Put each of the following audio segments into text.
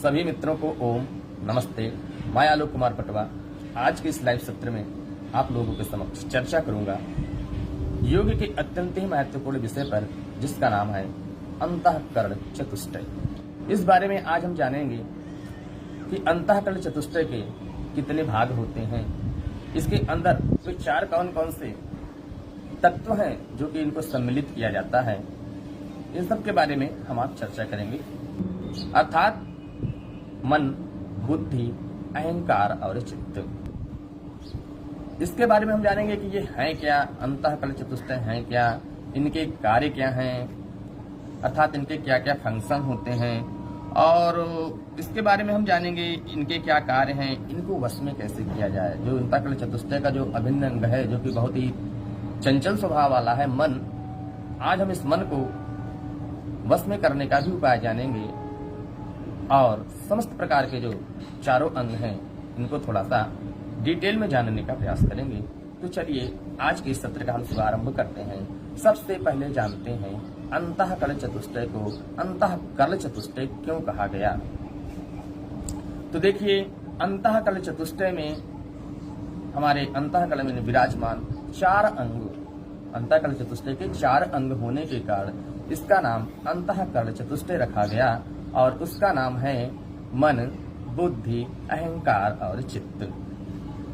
सभी मित्रों को ओम नमस्ते। मैं आलोक कुमार पटवा आज के इस लाइव सत्र में आप लोगों के समक्ष चर्चा करूंगा योग के अत्यंत ही महत्वपूर्ण विषय पर, जिसका नाम है अंतःकरण चतुष्टय। इस बारे में आज हम जानेंगे कि अंतःकरण चतुष्टय के कितने भाग होते हैं, इसके अंदर वे चार कौन कौन से तत्व हैं जो कि इनको सम्मिलित किया जाता है। इन सब के बारे में हम आप चर्चा करेंगे, अर्थात मन, बुद्धि, अहंकार और चित्त। इसके बारे में हम जानेंगे कि ये है क्या, अंतःकरण चतुष्टय है क्या, इनके कार्य क्या हैं, अर्थात इनके क्या क्या फंक्शन होते हैं, और इसके बारे में हम जानेंगे इनके क्या कार्य हैं, इनको वश में कैसे किया जाए। जो अंतःकरण चतुष्टय का जो अभिन्न अंग है, जो कि बहुत ही चंचल स्वभाव वाला है मन, आज हम इस मन को वश में करने का भी उपाय जानेंगे और समस्त प्रकार के जो चारों अंग हैं इनको थोड़ा सा डिटेल में जानने का प्रयास करेंगे। तो चलिए आज के इस सत्र का हम शुभारंभ करते हैं। सबसे पहले जानते हैं अंतःकरण चतुष्टय को अंतःकरण चतुष्टय क्यों कहा गया। तो देखिए, अंतःकरण चतुष्टय में हमारे अंतःकरण में विराजमान चार अंग, अंतःकरण चतुष्टय के चार अंग होने के कारण इसका नाम अंतःकरण चतुष्टय रखा गया और उसका नाम है मन, बुद्धि, अहंकार और चित्त।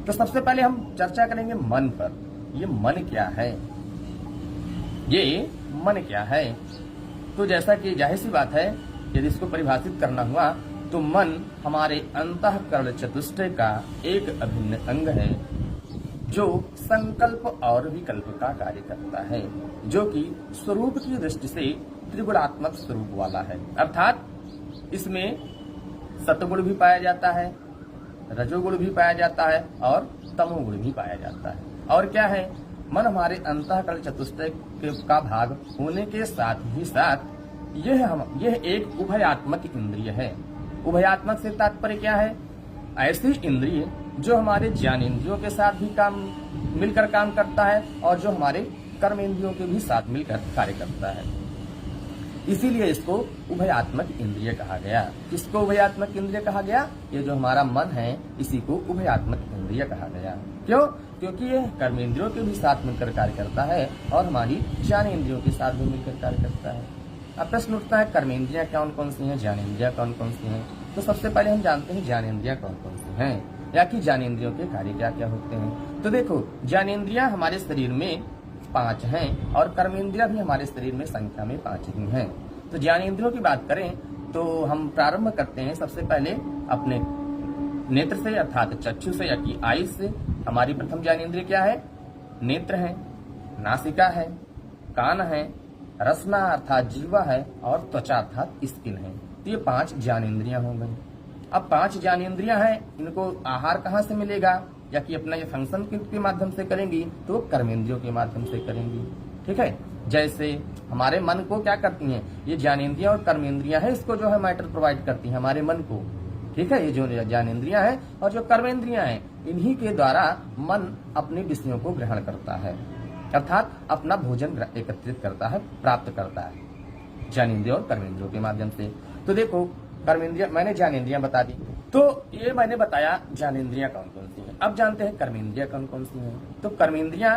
तो सबसे पहले हम चर्चा करेंगे मन पर। ये मन क्या है, ये मन क्या है। तो जैसा कि जाहिर सी बात है, यदि इसको परिभाषित करना हुआ तो मन हमारे अंतःकरण चतुष्टय का एक अभिन्न अंग है जो संकल्प और विकल्प का कार्य करता है, जो कि स्वरूप की दृष्टि से त्रिगुणात्मक स्वरूप वाला है। अर्थात इसमें सत्वगुण भी पाया जाता है, रजोगुण भी पाया जाता है और तमोगुण भी पाया जाता है। और क्या है, मन हमारे अंतःकरण चतुष्टय का भाग होने के साथ ही साथ यह एक उभयात्मक इंद्रिय है। उभयात्मक से तात्पर्य क्या है, ऐसी इंद्रिय जो हमारे ज्ञानेंद्रियों के साथ भी मिलकर काम करता है और जो हमारे कर्मेंद्रियों के भी साथ मिलकर कार्य करता है। इसीलिए इसको उभयात्मक इंद्रिय कहा गया। किसको उभयात्मक इंद्रिय कहा गया? ये जो हमारा मन है इसी को उभयात्मक इंद्रिय कहा गया। क्यों? क्योंकि ये कर्मेंद्रियों के भी साथ मिलकर कार्य करता है और हमारी ज्ञानेंद्रियों के साथ भी मिलकर कार्य करता है। अब प्रश्न उठता है, कर्मेंद्रियां कौन कौन सी हैं, ज्ञानेंद्रियां कौन कौन सी हैं। तो सबसे पहले हम जानते हैं ज्ञानेंद्रियां कौन कौन सी हैं, या कि ज्ञानेंद्रियों के कार्य क्या क्या होते हैं। तो देखो, ज्ञानेंद्रियां हमारे शरीर में 5 हैं और कर्मेंद्रियां भी हमारे शरीर में संख्या में 5 ही हैं। तो ज्ञानेंद्रियों की बात करें तो हम प्रारंभ करते हैं सबसे पहले अपने नेत्र से, अर्थात चक्षु से या कि आई से। हमारी प्रथम ज्ञानेंद्रिय क्या है? नेत्र है, नासिका है, कान है, रसना अर्थात जीवा है और त्वचा अर्थात स्किन है। तो ये 5 ज्ञानेंद्रियां हो गई। अब 5 ज्ञानेंद्रियां हैं, इनको आहार कहाँ से मिलेगा, या कि अपना ये फंक्शन के माध्यम से करेंगी तो कर्मेंद्रियों के माध्यम से करेंगी। ठीक है, जैसे हमारे मन को क्या करती हैं, ये ज्ञानेंद्रियां और कर्मेंद्रियां हैं, इसको जो है मैटर प्रोवाइड करती हैं हमारे मन को। ठीक है, ये जो ज्ञानेंद्रियां हैं और जो कर्मेंद्रियां हैं, इन्हीं के द्वारा मन अपने विषयों को ग्रहण करता है, अर्थात अपना भोजन एकत्रित करता है, प्राप्त करता है ज्ञानेंद्रियों और कर्मेंद्रियों के माध्यम से। तो देखो, कर्मेंद्रियां मैंने ज्ञानेंद्रियां बता दी, तो ये मैंने बताया ज्ञानेंद्रियां कौन कौन सी हैं। अब जानते हैं कर्मेंद्रियां कौन कौन सी हैं। तो कर्मेंद्रियां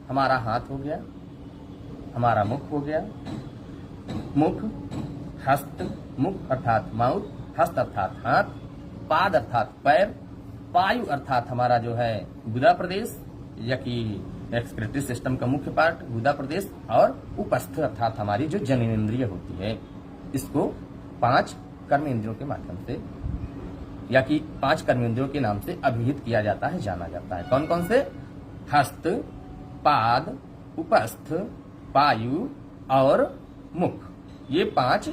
हमारा हाथ हो गया, हमारा मुख हो गया, मुख, हस्त, मुख अर्थात माउथ, हस्त अर्थात हाथ, पाद अर्थात पैर, पायु अर्थात हमारा जो है गुदा प्रदेश या कि एक्सक्रीटरी सिस्टम का मुख्य पार्ट गुदा प्रदेश, और उपस्थ अर्थात हमारी जो जननेंद्रिय होती है। इसको 5 कर्मेंद्रियों के माध्यम से या कि 5 कर्मेंद्रियों के नाम से अभिहित किया जाता है, जाना जाता है। कौन कौन से? हस्त, पाद, उपस्थ, पायु और मुख। ये 5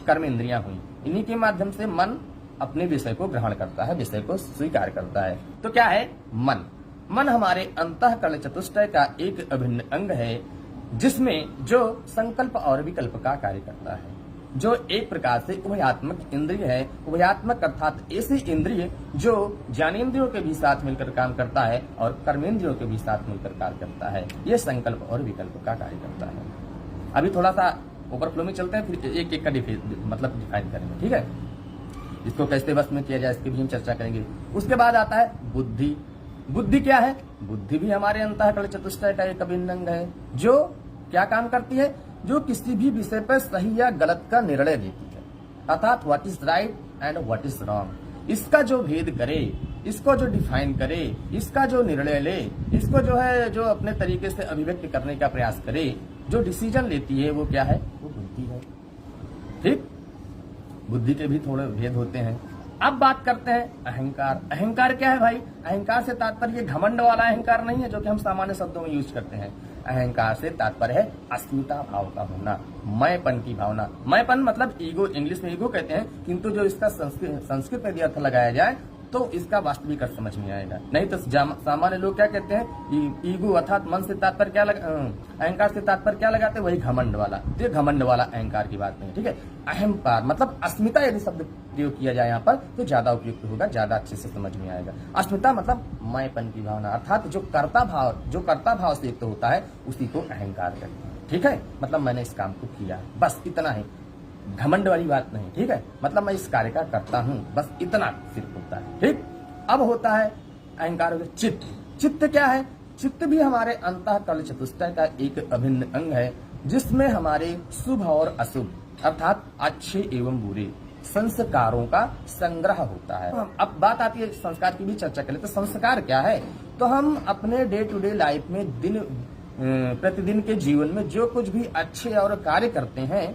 कर्मेंद्रियां हुई। इन्हीं के माध्यम से मन अपने विषय को ग्रहण करता है, विषय को स्वीकार करता है। तो क्या है मन? मन हमारे अंतःकरण चतुष्टय का एक अभिन्न अंग है, जिसमें जो संकल्प और विकल्प का कार्य करता है, जो एक प्रकार से उभयात्मक इंद्रिय है। उभयात्मक अर्थात ऐसी इंद्रिय जो ज्ञानेंद्रियों के भी साथ मिलकर काम करता है और कर्मेंद्रियों के भी साथ मिलकर कार्य करता है। यह संकल्प और विकल्प का कार्य करता है। अभी थोड़ा सा ओवरफ्लो में चलते हैं, फिर एक एक का डिफाइन करेंगे। ठीक है, इसको कैसे वश में किया जाए इसकी भी हम चर्चा करेंगे। उसके बाद आता है बुद्धि। बुद्धि क्या है? बुद्धि भी हमारे अंतःकरण चतुष्टय का एक अभिन्न अंग है, जो क्या काम करती है? जो किसी भी विषय पर सही या गलत का निर्णय देती है, अर्थात what is right and what is wrong. इसका जो भेद करे, इसको जो डिफाइन करे, इसका जो निर्णय ले, इसको जो है जो अपने तरीके से अभिव्यक्त करने का प्रयास करे, जो डिसीजन लेती है, वो क्या है? वो बुद्धि है। ठीक, बुद्धि के भी थोड़े भेद होते हैं। अब बात करते हैं अहंकार। अहंकार क्या है भाई? अहंकार से तात्पर्य घमंड वाला अहंकार नहीं है जो कि हम सामान्य शब्दों में यूज करते हैं। अहंकार से तात्पर्य है अस्मिता भाव का होना, मैंपन की भावना। मैंपन मतलब ईगो, इंग्लिश में ईगो कहते हैं, किंतु जो इसका संस्कृत में यदि अर्थ लगाया जाए तो इसका वास्तविक अर्थ समझ में आएगा। नहीं तो सामान्य लोग क्या कहते हैं? ईगो अर्थात मन से तात्पर्य क्या अहंकार से तात्पर्य क्या लगाते हैं? वही घमंड वाला। तो ये घमंड वाला अहंकार की बात नहीं, ठीक है। अहंकार मतलब अस्मिता यदि शब्द प्रयोग किया जाए यहाँ पर तो ज्यादा उपयुक्त होगा, ज्यादा अच्छे से समझ में आएगा। अस्मिता मतलब मैंपन की भावना, अर्थात जो कर्ता भाव से युक्त होता है उसी को अहंकार कहते हैं, ठीक है। मतलब मैंने इस काम को किया, बस इतना ही, घमंड वाली बात नहीं, ठीक है। मतलब मैं इस कार्य का करता हूं, बस इतना सिर्फ होता है, ठीक। अब होता है अहंकार हो चित्त। चित्त क्या है? चित्त भी हमारे अंतःकरण चतुष्टय का एक अभिन्न अंग है, जिसमें हमारे शुभ और अशुभ अर्थात अच्छे एवं बुरे संस्कारों का संग्रह होता है। अब बात आती है संस्कार की भी चर्चा करें तो संस्कार क्या है? तो हम अपने डे टू डे लाइफ में प्रतिदिन के जीवन में जो कुछ भी अच्छे और कार्य करते हैं,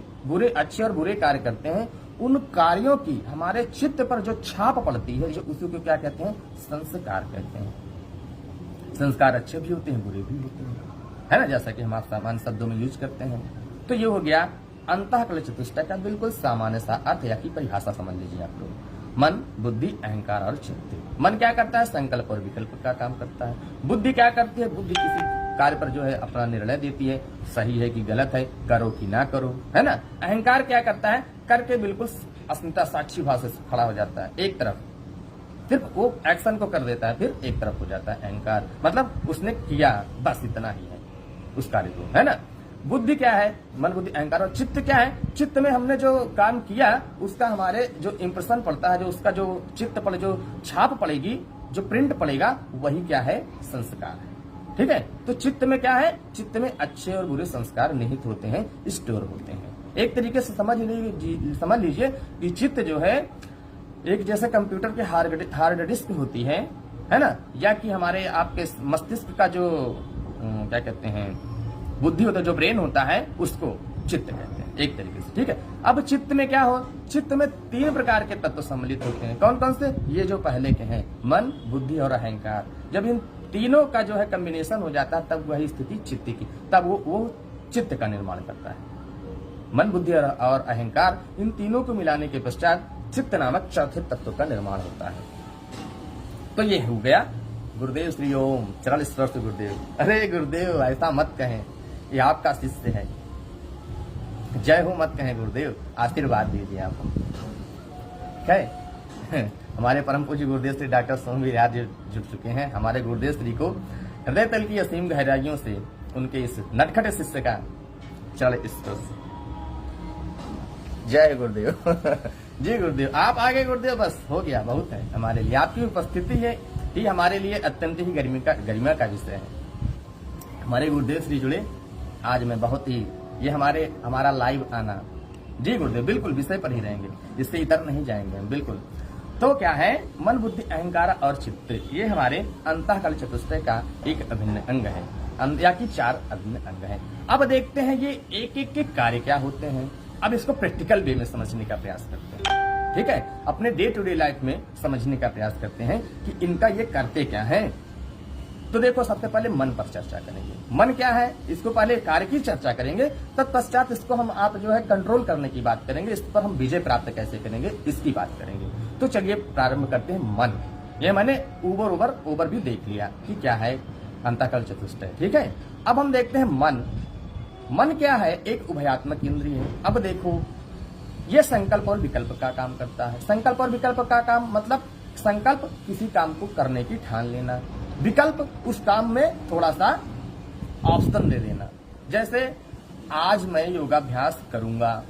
अच्छे और बुरे कार्य करते हैं, उन कार्यों की हमारे चित्त पर जो छाप पड़ती है, जो उसी को क्या कहते हैं? संस्कार कहते हैं। संस्कार अच्छे भी होते हैं, बुरे भी होते हैं, है ना, जैसा कि हम आप सामान्य शब्दों में यूज करते हैं। तो ये हो गया अंतःकरण चतुष्टय का बिल्कुल सामान्य सा अर्थ या की परिभाषा समझ लीजिए आप लोग। मन, बुद्धि, अहंकार और चित्त। मन क्या करता है? संकल्प और विकल्प का काम करता है। बुद्धि क्या करती है? बुद्धि किसी कार्य पर जो है अपना निर्णय देती है, सही है कि गलत है, करो कि ना करो, है ना। अहंकार क्या करता है? करके बिल्कुल अस्मिता साक्षी भाव से खड़ा हो जाता है, एक तरफ सिर्फ वो एक्शन को कर देता है, फिर एक तरफ हो जाता है अहंकार। मतलब उसने किया, बस इतना ही है उस कार्य को, है ना। बुद्धि क्या है? मन, बुद्धि, अहंकार। और चित्त क्या है? चित्त में हमने जो काम किया उसका हमारे जो इंप्रेशन पड़ता है, जो उसका जो चित्त पर जो छाप पड़ेगी, जो प्रिंट पड़ेगा, वही क्या है? संस्कार है, ठीक है। तो चित्त में क्या है? चित्त में अच्छे और बुरे संस्कार निहित होते हैं, स्टोर होते हैं। एक तरीके से समझ लीजिए कि चित्त जो है एक जैसे कंप्यूटर के हार्ड डिस्क होती है ना, या कि हमारे आपके मस्तिष्क का जो क्या कहते हैं, बुद्धि होता है, जो ब्रेन होता है, उसको चित्त कहते हैं एक तरीके से, ठीक है। अब चित्त में क्या हो? चित्त में 3 प्रकार के तत्व सम्मिलित होते हैं। कौन कौन से? ये जो पहले के हैं, मन, बुद्धि और अहंकार। जब इन तीनों का जो है कॉम्बिनेशन हो जाता है, तब वही स्थिति चित्त की, तब वो चित्त का निर्माण करता है। मन, बुद्धि और अहंकार, इन तीनों को मिलाने के पश्चात चित्त नामक चौथे तत्व का निर्माण होता है। तो ये हो गया। गुरुदेव श्री ओम। चरण स्पर्श गुरुदेव। अरे गुरुदेव ऐसा मत कहें, ये आपका शिष्य है, जय हो मत कहें गुरुदेव, आशीर्वाद दीजिए आप। हमारे परम पूज्य गुरुदेव श्री डॉक्टर स्वामी विराज जुट चुके हैं। हमारे गुरुदेव श्री को हृदय तल की असीम गहराइयों से उनके इस नटखट शिष्य का चरण स्पर्श। जय गुरुदेव। जी गुरुदेव, आप आगे गुरुदेव, बस हो गया, बहुत है हमारे लिए। आपकी उपस्थिति है ही हमारे लिए अत्यंत ही गरिमा का विषय है। हमारे गुरुदेव श्री जुड़े आज मैं बहुत ही, ये हमारा लाइव आना। जी गुरुदेव, बिल्कुल विषय पर ही रहेंगे, इससे इतर नहीं जाएंगे हम, बिल्कुल। तो क्या है? मन, बुद्धि, अहंकार और चित्त, ये हमारे अंतःकरण चतुष्टय का एक अभिन्न अंग है, या कि 4 अभिन्न अंग है। अब देखते हैं ये एक एक के कार्य क्या होते हैं। अब इसको प्रैक्टिकल वे में समझने का प्रयास करते हैं, ठीक है। अपने डे टू डे लाइफ में समझने का प्रयास करते हैं कि इनका ये करते क्या है। तो देखो, सबसे पहले मन पर चर्चा करेंगे। मन क्या है, इसको पहले कार्य की चर्चा करेंगे, तत्पश्चात इसको हम आप जो है कंट्रोल करने की बात करेंगे, इस पर हम विजय प्राप्त कैसे करेंगे इसकी बात करेंगे। तो चलिए प्रारंभ करते हैं मन। ये मैंने ओवर भी देख लिया कि क्या है अंतःकरण चतुष्टय, ठीक है। अब हम देखते हैं मन। मन क्या है? एक उभयात्मक इंद्रिय है। अब देखो, ये संकल्प और विकल्प का काम करता है। संकल्प और विकल्प का काम मतलब संकल्प किसी काम को करने की ठान लेना, विकल्प उस काम में थोड़ा सा ऑप्शन दे देना। जैसे आज मैं योगाभ्यास करूंगा,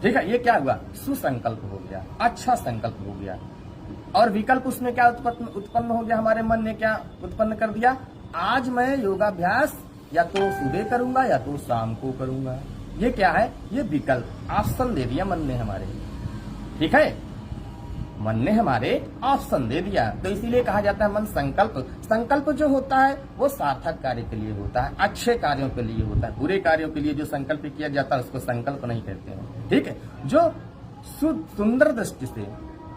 ठीक है, ये क्या हुआ, सुसंकल्प हो गया, अच्छा संकल्प हो गया। और विकल्प उसमें क्या उत्पन्न हो गया, हमारे मन ने क्या उत्पन्न कर दिया, आज मैं योगाभ्यास या तो सुबह करूंगा या तो शाम को करूंगा। ये क्या है, ये विकल्प ऑप्शन दे दिया मन ने हमारे, ठीक है, मन ने हमारे ऑप्शन दे दिया। तो इसीलिए कहा जाता है मन संकल्प। संकल्प जो होता है वो सार्थक कार्य के लिए होता है, अच्छे कार्यों के लिए होता है। बुरे कार्यों के लिए जो संकल्प किया जाता है उसको संकल्प नहीं कहते हैं, ठीक है। जो सुंदर दृष्टि से,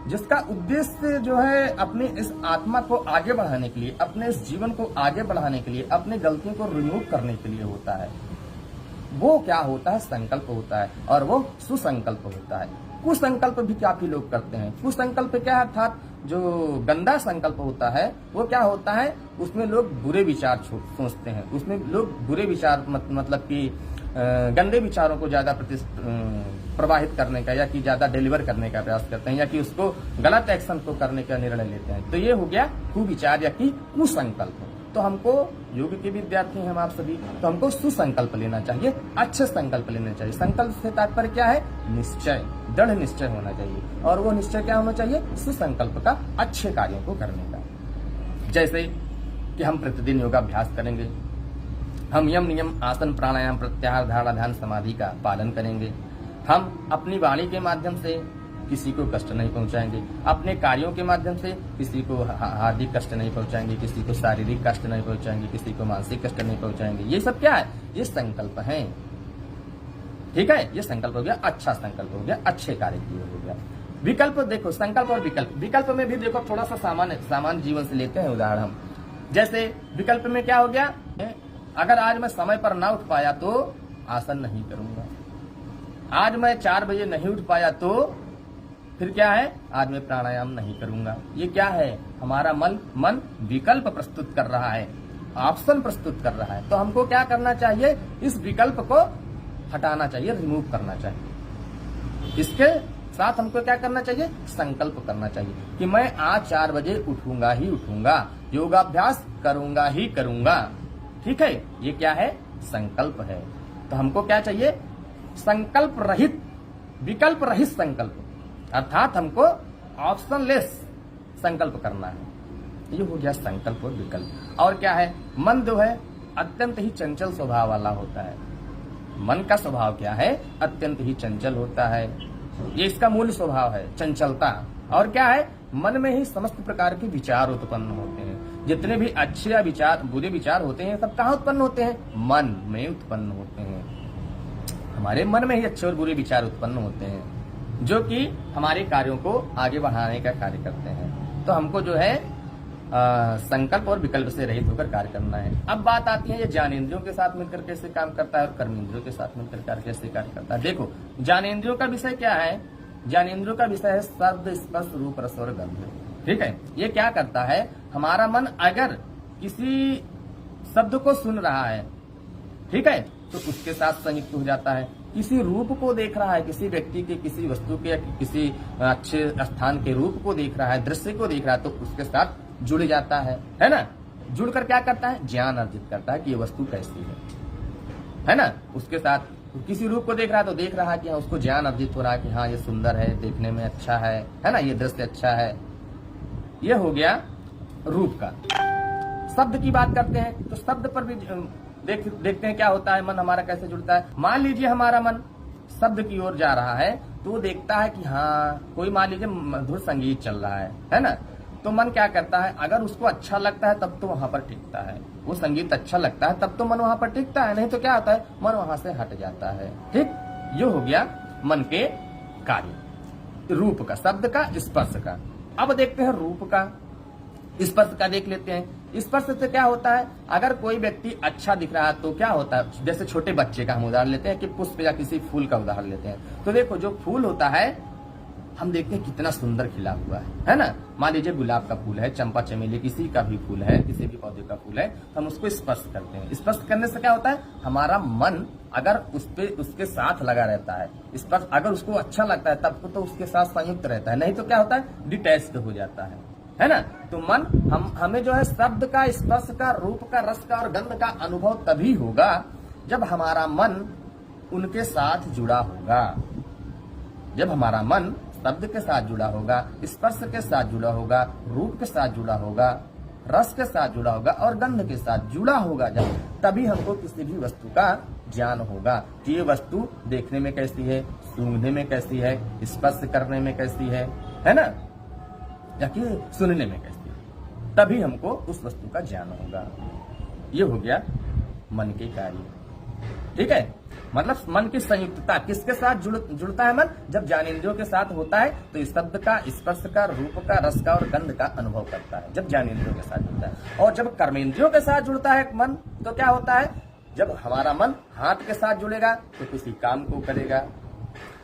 जिसका उद्देश्य जो है अपने इस आत्मा को आगे बढ़ाने के लिए, अपने इस जीवन को आगे बढ़ाने के लिए, अपनी गलतियों को रिमूव करने के लिए होता है, वो क्या होता है, संकल्प होता है, और वो सुसंकल्प होता है। कुसंकल्प भी काफी लोग करते हैं। कुसंकल्प क्या है, अर्थात जो गंदा संकल्प होता है वो क्या होता है, उसमें लोग बुरे विचार सोचते हैं, उसमें लोग बुरे विचार मतलब कि गंदे विचारों को ज्यादा प्रवाहित करने का या कि ज्यादा डिलीवर करने का प्रयास करते हैं, या कि उसको गलत एक्शन को करने का निर्णय लेते हैं। तो ये हो गया कुविचार या कि कुसंकल्प। तो हमको योग के विद्यार्थी हैं हम आप सभी, तो हमको सुसंकल्प लेना चाहिए, अच्छे संकल्प लेने चाहिए। संकल्प से तात्पर्य क्या है, निश्चय, दृढ़ निश्चय होना चाहिए। और वो निश्चय क्या होना चाहिए, सुसंकल्प का, अच्छे कार्यों को करने का। जैसे कि हम प्रतिदिन योगाभ्यास करेंगे, हम यम नियम आसन प्राणायाम प्रत्याहार धारणा ध्यान समाधि का पालन करेंगे, हम अपनी वाणी के माध्यम से किसी को कष्ट नहीं पहुंचाएंगे, अपने कार्यों के माध्यम से किसी को हार्दिक कष्ट नहीं पहुंचाएंगे, किसी को शारीरिक कष्ट नहीं पहुंचाएंगे, किसी को मानसिक कष्ट नहीं पहुंचाएंगे। ये सब क्या है, ये संकल्प है, ठीक है। ये संकल्प हो गया, अच्छा संकल्प हो गया, अच्छे कार्य किए हो गया। विकल्प देखो, संकल्प और विकल्प, विकल्प में भी देखो थोड़ा सा सामान्य जीवन से लेते हैं उदाहरण हम। जैसे विकल्प में क्या हो गया, अगर आज मैं समय पर ना उठ पाया तो आसन नहीं करूंगा, आज मैं 4 बजे नहीं उठ पाया तो फिर क्या है, आज मैं प्राणायाम नहीं करूंगा। ये क्या है, हमारा मन विकल्प प्रस्तुत कर रहा है, ऑप्शन प्रस्तुत कर रहा है। तो हमको क्या करना चाहिए, इस विकल्प को हटाना चाहिए, रिमूव करना चाहिए। इसके साथ हमको क्या करना चाहिए, संकल्प करना चाहिए कि मैं आज 4 बजे उठूंगा ही उठूंगा, योगाभ्यास करूंगा ही करूंगा, ठीक है। ये क्या है, संकल्प है। तो हमको क्या चाहिए, संकल्प रहित, विकल्प रहित संकल्प, अर्थात हमको ऑप्शन लेस संकल्प करना है। ये हो गया संकल्प और विकल्प। और क्या है, मन जो है अत्यंत ही चंचल स्वभाव वाला होता है। मन का स्वभाव क्या है, अत्यंत ही चंचल होता है, ये इसका मूल स्वभाव है, चंचलता। और क्या है, मन में ही समस्त प्रकार के विचार उत्पन्न होते हैं। जितने भी अच्छे या विचार, बुरे विचार होते हैं, सब कहाँ उत्पन्न होते हैं, मन में उत्पन्न होते हैं। हमारे मन में ही अच्छे और बुरे विचार उत्पन्न होते हैं, जो कि हमारे कार्यों को आगे बढ़ाने का कार्य करते हैं। तो हमको जो है संकल्प और विकल्प से रहित होकर कार्य करना है। अब बात आती है ये ज्ञानेंद्रियों के साथ मिलकर कैसे काम करता है और कर्मेंद्रियों के साथ मिलकर कैसे कार्य करता है। देखो, ज्ञानेंद्रियों का विषय क्या है, ज्ञानेंद्रियों का विषय है शब्द स्पर्श रूप रस और गंध, ठीक है। ये क्या करता है, हमारा मन अगर किसी शब्द को सुन रहा है, ठीक है, तो उसके साथ संयुक्त हो जाता है। किसी रूप को देख रहा है, किसी व्यक्ति के, किसी वस्तु के, किसी अच्छे स्थान के रूप को देख रहा है, दृश्य को देख रहा है, तो उसके साथ जुड़ जाता है ना। जुड़कर क्या करता है, ज्ञान अर्जित करता है कि ये वस्तु कैसी है ना। उसके साथ किसी रूप को देख रहा है तो देख रहा है कि हाँ, उसको ज्ञान अर्जित हो रहा है कि हाँ ये सुंदर है, देखने में अच्छा है ना, ये दृश्य अच्छा है। ये हो गया रूप का। शब्द की बात करते हैं तो शब्द पर भी देखते हैं क्या होता है, मन हमारा कैसे जुड़ता है। मान लीजिए हमारा मन शब्द की ओर जा रहा है तो वो देखता है कि हाँ कोई, मान लीजिए मधुर संगीत चल रहा है ना, तो मन क्या करता है, अगर उसको अच्छा लगता है तब तो वहां पर टिकता है, वो संगीत अच्छा लगता है तब तो मन वहां पर टिकता है, नहीं तो क्या होता है, मन वहां से हट जाता है। ठीक, ये हो गया मन के कार्य, रूप का, शब्द का, स्पर्श का। अब देखते हैं रूप का, स्पर्श का देख लेते हैं। स्पर्श से क्या होता है, अगर कोई व्यक्ति अच्छा दिख रहा है तो क्या होता है, जैसे छोटे बच्चे का हम उदाहरण लेते हैं कि पुष्प या किसी फूल का उदाहरण लेते हैं, तो देखो जो फूल होता है हम देखते हैं कितना सुंदर खिला हुआ है ना। मान लीजिए गुलाब का फूल है, चंपा चमेली, किसी का भी फूल है, किसी भी पौधे का फूल है, तो हम उसको स्पर्श करते हैं। स्पर्श करने से क्या होता है, हमारा मन अगर उस पे उसके साथ लगा रहता है, स्पर्श अगर उसको अच्छा लगता है तब तो उसके साथ संयुक्त रहता है, नहीं तो क्या होता है, डिटैच्ड हो जाता है ना। तो मन हमें जो है शब्द का, स्पर्श का, रूप का, रस का और गंध का अनुभव तभी होगा जब हमारा मन उनके साथ जुड़ा होगा। जब हमारा मन शब्द के साथ जुड़ा होगा, स्पर्श के साथ जुड़ा होगा, रूप के साथ जुड़ा होगा, रस के साथ जुड़ा होगा और गंध के साथ जुड़ा होगा जब, तभी हमको किसी भी वस्तु का ज्ञान होगा कि ये वस्तु देखने में कैसी है, सूंघने में कैसी है, स्पर्श करने में कैसी है ना, या कि सुनने में कैसी है, तभी हमको उस वस्तु का ज्ञान होगा। ये हो गया मन के कार्य। ठीक है, मतलब मन की संयुक्तता किसके साथ जुड़ता है मन? जब ज्ञानेंद्रियों के साथ होता है तो इस शब्द का, स्पर्श का, रूप का, रस का और गंध का अनुभव करता है, जब ज्ञानेंद्रियों के साथ जुड़ता है। और जब कर्मेंद्रियों के साथ जुड़ता है मन तो क्या होता है? जब हमारा मन हाथ के साथ जुड़ेगा तो किसी काम को करेगा,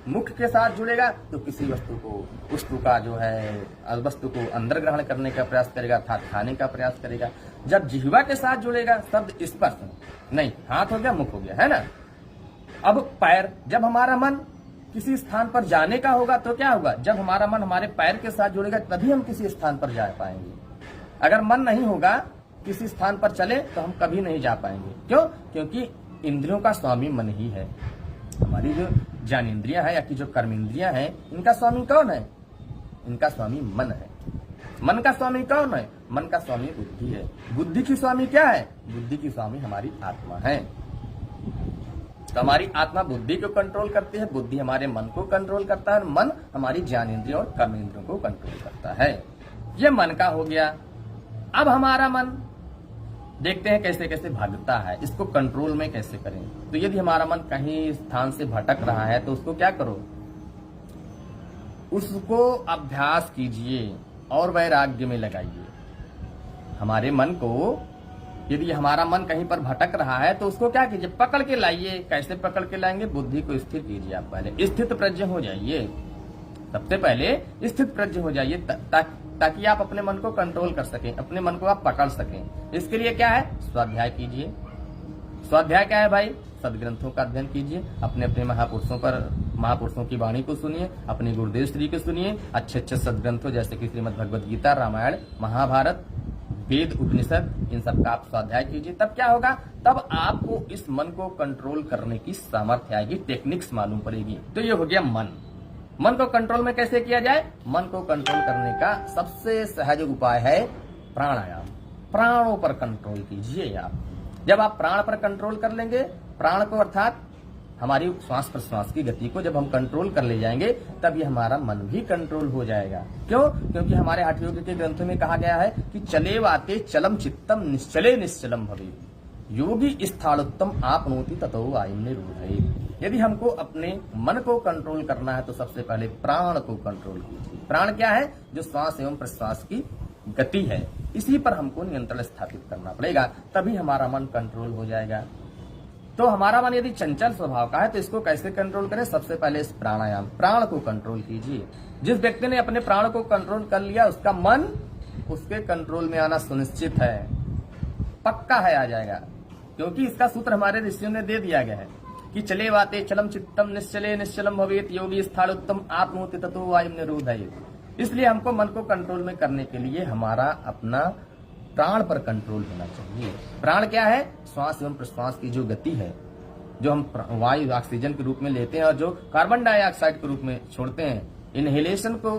मुख के साथ जुड़ेगा तो किसी वस्तु का जो है वस्तु को अंदर ग्रहण करने का प्रयास करेगा, अर्थात खाने का प्रयास करेगा। जब जिह्वा के साथ जुड़ेगा, शब्द स्पर्श नहीं, हाथ हो गया, मुख हो गया, है ना। अब पैर, जब हमारा मन किसी स्थान पर जाने का होगा तो क्या होगा? जब हमारा मन हमारे पैर के साथ जुड़ेगा तभी हम किसी स्थान पर जा पाएंगे। अगर मन नहीं होगा किसी स्थान पर चले तो हम कभी नहीं जा पाएंगे। क्यों? क्योंकि इंद्रियों का स्वामी मन ही है। हमारी जो ज्ञानेंद्रियां है या कि जो कर्मेंद्रियां हैं, इनका स्वामी कौन है? इनका स्वामी मन है। मन का स्वामी कौन है? मन का स्वामी बुद्धि है। बुद्धि की स्वामी क्या है? बुद्धि की स्वामी हमारी आत्मा है। तो हमारी आत्मा बुद्धि को कंट्रोल करती है, बुद्धि हमारे मन को कंट्रोल करता है, मन हमारी ज्ञानेंद्रियों और कर्मेंद्रियों को कंट्रोल करता है। ये मन का हो गया। अब हमारा मन देखते हैं कैसे कैसे भागता है, इसको कंट्रोल में कैसे करें। तो यदि हमारा मन कहीं स्थान से भटक रहा है तो उसको क्या करो? उसको अभ्यास कीजिए और वैराग्य में लगाइए। हमारे मन को, यदि हमारा मन कहीं पर भटक रहा है तो उसको क्या कीजिए? पकड़ के लाइए। कैसे पकड़ के लाएंगे? बुद्धि को स्थिर कीजिए। आप पहले स्थित प्रज्ञ हो जाइए। सबसे पहले स्थित प्रज्ञ हो जाइए ताकि आप अपने मन को कंट्रोल कर सकें, अपने मन को आप पकड़ सकें। इसके लिए क्या है? स्वाध्याय कीजिए। स्वाध्याय क्या है भाई? सदग्रंथों का अध्ययन कीजिए, अपने अपने महापुरुषों की वाणी को सुनिए, अपने गुरुदेव श्री को सुनिए। अच्छे अच्छे सदग्रंथों जैसे कि श्रीमद् भगवद गीता, रामायण, महाभारत, वेद, उपनिषद, इन सब का आप स्वाध्याय कीजिए। तब क्या होगा? तब आपको इस मन को कंट्रोल करने की सामर्थ्य आएगी, टेक्निक्स मालूम पड़ेगी। तो ये हो गया मन। मन को कंट्रोल में कैसे किया जाए? मन को कंट्रोल करने का सबसे सहज उपाय है प्राणायाम। प्राणों पर कंट्रोल कीजिए आप। जब आप प्राण पर कंट्रोल कर लेंगे, प्राण को अर्थात हमारी श्वास प्रश्वास की गति को जब हम कंट्रोल कर ले जाएंगे, तब ये हमारा मन भी कंट्रोल हो जाएगा। क्यों? क्योंकि हमारे हठ योग के ग्रंथों में कहा गया है कि चले वाते चलम चित्तम निश्चले निश्चलम भवे योगी स्थाणुत्तम आपनोति ततो आयम निरूढ़। यदि हमको अपने मन को कंट्रोल करना है तो सबसे पहले प्राण को कंट्रोल कीजिए। प्राण क्या है? जो श्वास एवं प्रश्वास की गति है, इसी पर हमको नियंत्रण स्थापित करना पड़ेगा, तभी हमारा मन कंट्रोल हो जाएगा। तो हमारा मन यदि चंचल स्वभाव का है तो इसको कैसे कंट्रोल करें? सबसे पहले इस प्राणायाम, प्राण को कंट्रोल कीजिए। जिस व्यक्ति ने अपने प्राण को कंट्रोल कर लिया, उसका मन उसके कंट्रोल में आना सुनिश्चित है, पक्का है, आ जाएगा। क्योंकि इसका सूत्र हमारे ऋषियों ने दे दिया गया है कि चले वाते चलम चित्तम निश्चले निश्चलम भवेत योगी स्थाणुत्तम आत्मोति ततो वायुम निरोधयेत्। इसलिए हमको मन को कंट्रोल में करने के लिए हमारा अपना प्राण पर कंट्रोल होना चाहिए। प्राण क्या है? श्वास एवं प्रश्वास की जो गति है, जो हम वायु ऑक्सीजन के रूप में लेते हैं और जो कार्बन डाइऑक्साइड के रूप में छोड़ते हैं। इनहेलेशन को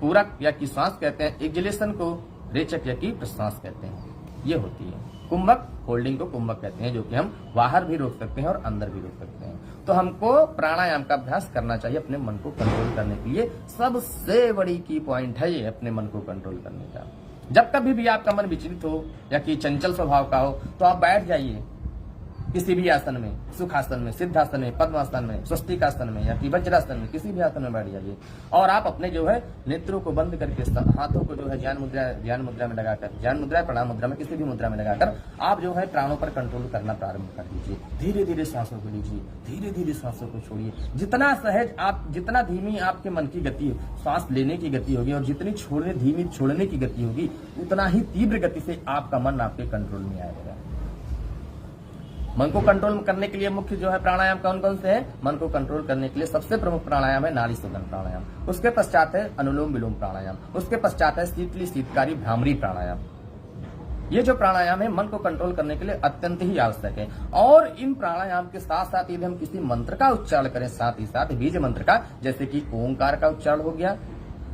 पूरक या की श्वास कहते हैं, एक्सहेलेशन को रेचक या की प्रश्वास कहते हैं। ये होती है कुंभक, होल्डिंग को कुंभक कहते हैं, जो कि हम बाहर भी रोक सकते हैं और अंदर भी रोक सकते हैं। तो हमको प्राणायाम का अभ्यास करना चाहिए अपने मन को कंट्रोल करने के लिए। सबसे बड़ी की पॉइंट है ये अपने मन को कंट्रोल करने का। जब कभी भी आपका मन विचलित हो या कि चंचल स्वभाव का हो तो आप बैठ जाइए किसी भी आसन में, सुखासन में, सिद्धासन में, पद्मासन में, स्वस्तिकासन में या कि वज्रासन में, किसी भी आसन में बैठ जाइए और आप अपने जो है नेत्रों को बंद करके हाथों को जो है ज्ञान मुद्रा में लगाकर, ज्ञान मुद्रा, प्रणाम मुद्रा में, किसी भी मुद्रा में लगाकर आप जो है प्राणों पर कंट्रोल करना प्रारंभ कर दीजिए। धीरे धीरे सांसों को लीजिए, धीरे धीरे सांसों को छोड़िए। जितना सहज आप, जितना धीमी आपके मन की गति, सांस लेने की गति होगी और जितनी धीमी छोड़ने की गति होगी, उतना ही तीव्र गति से आपका मन आपके कंट्रोल में आएगा। मन को कंट्रोल करने के लिए मुख्य जो है प्राणायाम कौन कौन से हैं? मन को कंट्रोल करने के लिए सबसे प्रमुख प्राणायाम है नाड़ी शोधन प्राणायाम, उसके पश्चात है अनुलोम विलोम प्राणायाम, उसके पश्चात है शीतली शीतकारी भ्रामरी प्राणायाम। ये जो प्राणायाम है मन को कंट्रोल करने के लिए अत्यंत ही आवश्यक है। और इन प्राणायाम के साथ साथ यदि हम किसी मंत्र का उच्चारण करें, साथ ही साथ बीज मंत्र का, जैसे कि ओंकार का उच्चारण हो गया,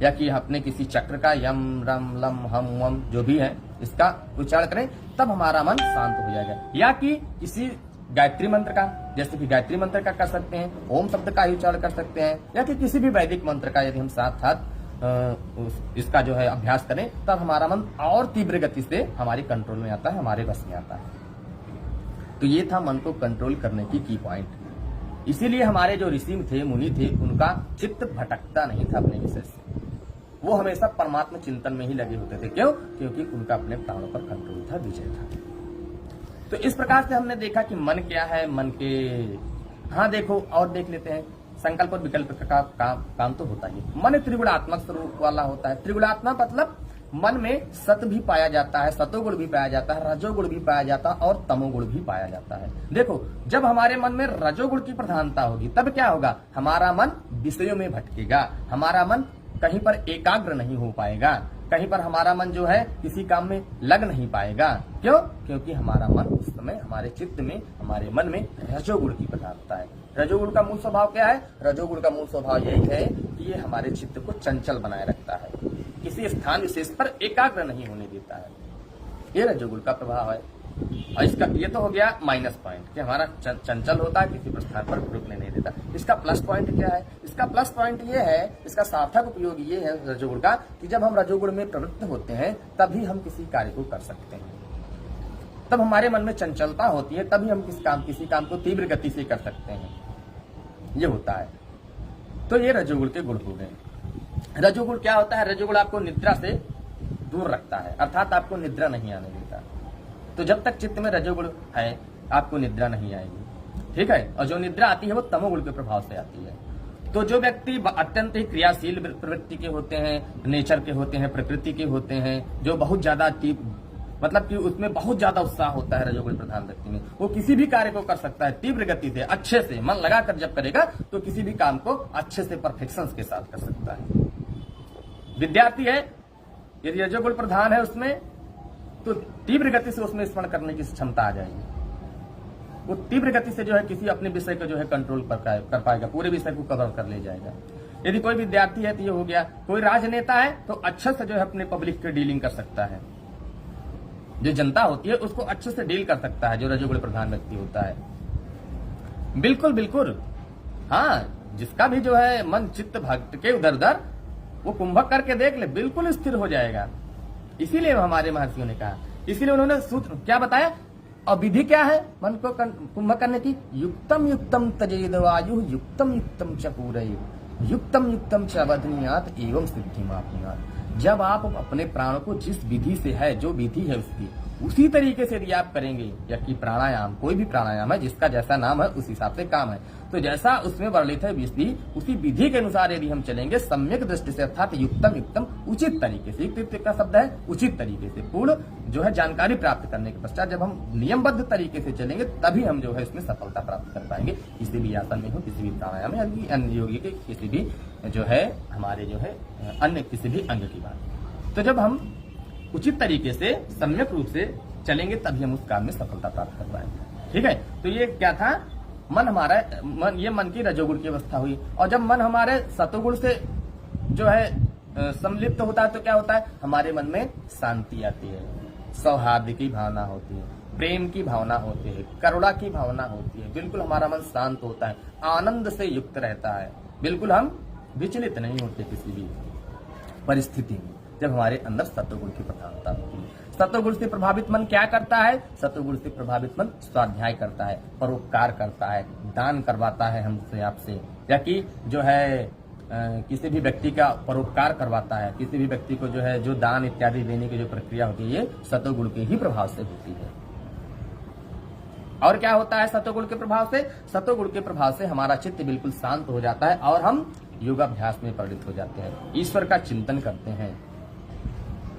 या कि अपने किसी चक्र का यम रम लम हम वम जो भी है इसका उच्चारण करें, तब हमारा मन शांत हो जाएगा। या कि किसी गायत्री मंत्र का, जैसे कि गायत्री मंत्र का कर सकते हैं, ओम शब्द का ही उच्चारण कर सकते हैं, या कि किसी भी वैदिक मंत्र का यदि हम साथ साथ इसका जो है अभ्यास करें, तब हमारा मन और तीव्र गति से हमारी कंट्रोल में आता है, हमारे बस में आता है। तो ये था मन को कंट्रोल करने की पॉइंट। इसीलिए हमारे जो ऋषि थे, मुनि थे, उनका चित्त भटकता नहीं था अपने विषय से, वो हमेशा परमात्मा चिंतन में ही लगे होते थे। क्यों? क्योंकि उनका अपने प्राणों पर कंट्रोल था, विजय था। तो इस प्रकार से हमने देखा कि मन क्या है, मन के हाँ देखो और देख लेते हैं, संकल्प और विकल्प का काम तो होता ही। मन त्रिगुणात्मक स्वरूप वाला होता है। त्रिगुणात्मक मतलब मन में सत भी पाया जाता है, सतोगुण भी पाया जाता है, रजोगुण भी पाया जाता है और तमोगुण भी पाया जाता है। देखो, जब हमारे मन में रजोगुण की प्रधानता होगी तब क्या होगा, हमारा मन विषयों में भटकेगा, हमारा मन कहीं पर एकाग्र नहीं हो पाएगा, कहीं पर हमारा मन जो है किसी काम में लग नहीं पाएगा। क्यों? क्योंकि हमारा मन उस समय, हमारे चित्त में, हमारे मन में रजोगुण की प्रधानता है। रजोगुण का मूल स्वभाव क्या है? रजोगुण का मूल स्वभाव यही है कि ये हमारे चित्त को चंचल बनाए रखता है, किसी स्थान विशेष पर एकाग्र नहीं होने देता है। ये रजोगुण का प्रभाव है। और इसका ये तो हो गया माइनस पॉइंट कि हमारा चंचल होता है, किसी प्रस्थान पर रुकने नहीं देता। इसका प्लस पॉइंट क्या है? इसका प्लस पॉइंट ये है, इसका सार्थक उपयोग ये है रजोगुण का, कि जब हम रजोगुण में प्रवृत्त होते हैं तभी हम किसी कार्य को कर सकते हैं, तब हमारे मन में चंचलता होती है, तभी हम किसी काम को तीव्र गति से कर सकते हैं। ये होता है। तो ये रजोगुण के गुण हो गए। रजोगुण क्या होता है? रजोगुण आपको निद्रा से दूर रखता है, अर्थात आपको निद्रा नहीं आने देता। तो जब तक चित्त में रजोगुण है आपको निद्रा नहीं आएगी, ठीक है। और जो निद्रा आती है वो तमोगुण के प्रभाव से आती है। तो जो व्यक्ति अत्यंत ही क्रियाशील प्रवृत्ति के होते हैं, नेचर के होते हैं, प्रकृति के होते हैं, जो बहुत ज्यादा मतलब कि उसमें बहुत ज्यादा उत्साह होता है रजोगुण प्रधान व्यक्ति में, वो किसी भी कार्य को कर सकता है तीव्र गति से, अच्छे से मन लगाकर जब करेगा तो किसी भी काम को अच्छे से परफेक्शन के साथ कर सकता है। विद्यार्थी है, यदि रजोगुण प्रधान है उसमें, तो तीव्र गति से उसमें स्मरण करने की क्षमता आ जाएगी। वो तीव्र गति से जो है किसी अपने विषय को जो है कंट्रोल कर पाएगा, पूरे विषय को कवर कर ले जाएगा। यदि कोई विद्यार्थी है तो ये हो गया। कोई राजनेता है तो अच्छे से जो है अपने पब्लिक की डीलिंग कर सकता है, जो जनता होती है उसको अच्छे से डील कर सकता है, जो रजोगुण प्रधान व्यक्ति होता है। बिल्कुल बिल्कुल, हाँ, जिसका भी जो है मन चित्त भटके उधर उधर, वो कुंभक करके देख ले, बिल्कुल स्थिर हो जाएगा। इसीलिए हमारे महर्षियों ने कहा, इसीलिए उन्होंने सूत्र क्या बताया और विधि क्या है मन को कुंभक करने की? युक्तम युक्तम तजेद वायु युक्तम युक्तम च पूरयेत् युक्तम युक्तम च वदनीयात् एवं सिद्धिमाप्नुयात्। जब आप अपने प्राणों को जिस विधि से है, जो विधि है उसकी, उसी तरीके से यदि आप करेंगे, या कि प्राणायाम, कोई भी प्राणायाम है जिसका जैसा नाम है उस हिसाब से काम है, तो जैसा उसमें वर्णित है विधि, उसी विधि के अनुसार यदि हम चलेंगे सम्यक दृष्टि से, अर्थात युक्तम युक्तम उचित तरीके से, युक्त का शब्द है उचित तरीके से, पूर्ण जो है जानकारी प्राप्त करने के पश्चात जब हम नियमबद्ध तरीके से चलेंगे तभी हम जो है इसमें सफलता प्राप्त कर पाएंगे। किसी भी आसन में हो, किसी भी प्राणायाम में, अन्य योगी के किसी भी जो है हमारे जो है अन्य किसी भी अंग की बात। तो जब हम उचित तरीके से सम्यक रूप से चलेंगे तभी हम उस काम में सफलता प्राप्त कर पाएंगे, ठीक है। तो ये क्या था? मन हमारा ये मन की रजोगुण की अवस्था हुई। और जब मन हमारे सतोगुण से जो है सम्मिलित होता है तो क्या होता है? हमारे मन में शांति आती है, सौहार्द की भावना होती है, प्रेम की भावना होती है, करुणा की भावना होती है। बिल्कुल हमारा मन शांत होता है, आनंद से युक्त रहता है, बिल्कुल हम विचलित नहीं होते किसी भी परिस्थिति में, जब हमारे अंदर सत्वगुण की प्रधानता होती है। सत्वगुण से प्रभावित मन क्या करता है? सत्वगुण से प्रभावित मन स्वाध्याय करता है, परोपकार करता है, दान करवाता है हमसे आपसे, या कि जो है किसी भी व्यक्ति का परोपकार करवाता है, किसी भी व्यक्ति को जो है जो दान इत्यादि देने की जो प्रक्रिया होती है ये सत्वगुण के ही प्रभाव से होती है। और क्या होता है सत्वगुण के प्रभाव से? सत्वगुण के प्रभाव से हमारा चित्त बिल्कुल शांत हो जाता है और हम योगाभ्यास में परिणत हो जाते हैं, ईश्वर का चिंतन करते हैं,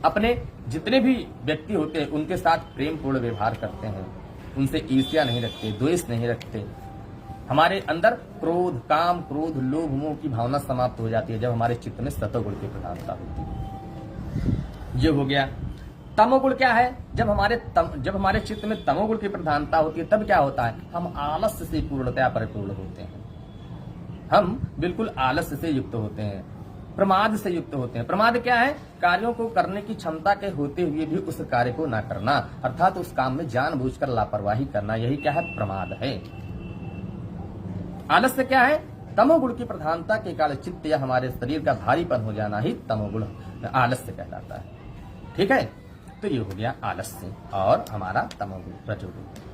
अपने जितने भी व्यक्ति होते हैं उनके साथ प्रेम पूर्ण व्यवहार करते हैं, उनसे ईर्ष्या नहीं रखते, द्वेष नहीं रखते। हमारे अंदर क्रोध, काम, क्रोध, लोभ, मोह की भावना समाप्त हो जाती है जब हमारे चित्त में सत्वगुण की प्रधानता होती है। ये हो गया। तमोगुण क्या है? जब हमारे चित्त में तमोगुण की प्रधानता होती है तब क्या होता है? हम आलस्य से पूर्णतया परिपूर्ण होते हैं। हम बिल्कुल आलस्य से युक्त होते हैं, प्रमाद से युक्त होते हैं। प्रमाद क्या है? कार्यों को करने की क्षमता के होते हुए भी उस कार्य को ना करना, अर्थात उस काम में जानबूझकर लापरवाही करना, यही क्या है? प्रमाद है। आलस्य क्या है? तमोगुण की प्रधानता के कारण चित्त या हमारे शरीर का भारीपन हो जाना ही तमोगुण आलस्य कहलाता है। ठीक है, तो ये हो गया आलस्य और हमारा तमोगुण रजोगुण।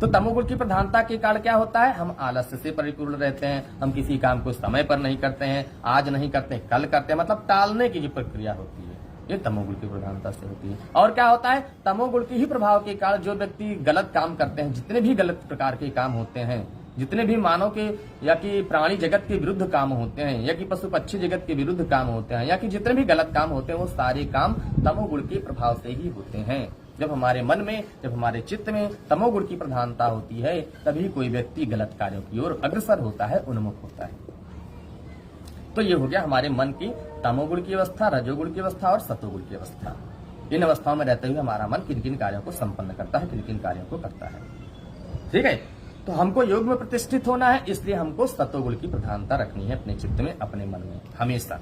तो तमोगुण की प्रधानता के कारण क्या होता है? हम आलस्य से परिपूर्ण रहते हैं, हम किसी काम को समय पर नहीं करते हैं, आज नहीं करते कल करते हैं, मतलब टालने की जो प्रक्रिया होती है ये तमोगुण की प्रधानता से होती है। और क्या होता है? तमोगुण के ही प्रभाव के कारण जो व्यक्ति गलत काम करते हैं, जितने भी गलत प्रकार के काम होते हैं, जितने भी मानव के या कि प्राणी जगत के विरुद्ध काम होते हैं, या कि पशु पक्षी जगत के विरुद्ध काम होते हैं, या कि जितने भी गलत काम होते हैं, वो सारे काम तमोगुण के प्रभाव से ही होते हैं। जब हमारे मन में, जब हमारे चित्त में तमोगुण की प्रधानता होती है, तभी कोई व्यक्ति गलत कार्यों की ओर अग्रसर होता है, उन्मुख होता है। तो ये हो गया हमारे मन की तमोगुण की अवस्था, रजोगुण की अवस्था और सतोगुण की अवस्था। इन अवस्थाओं में रहते हुए हमारा मन किन किन कार्यों को संपन्न करता है, किन किन कार्यों को करता है। ठीक है, तो हमको योग में प्रतिष्ठित होना है, इसलिए हमको सतोगुण की प्रधानता रखनी है अपने चित्त में, अपने मन में। हमेशा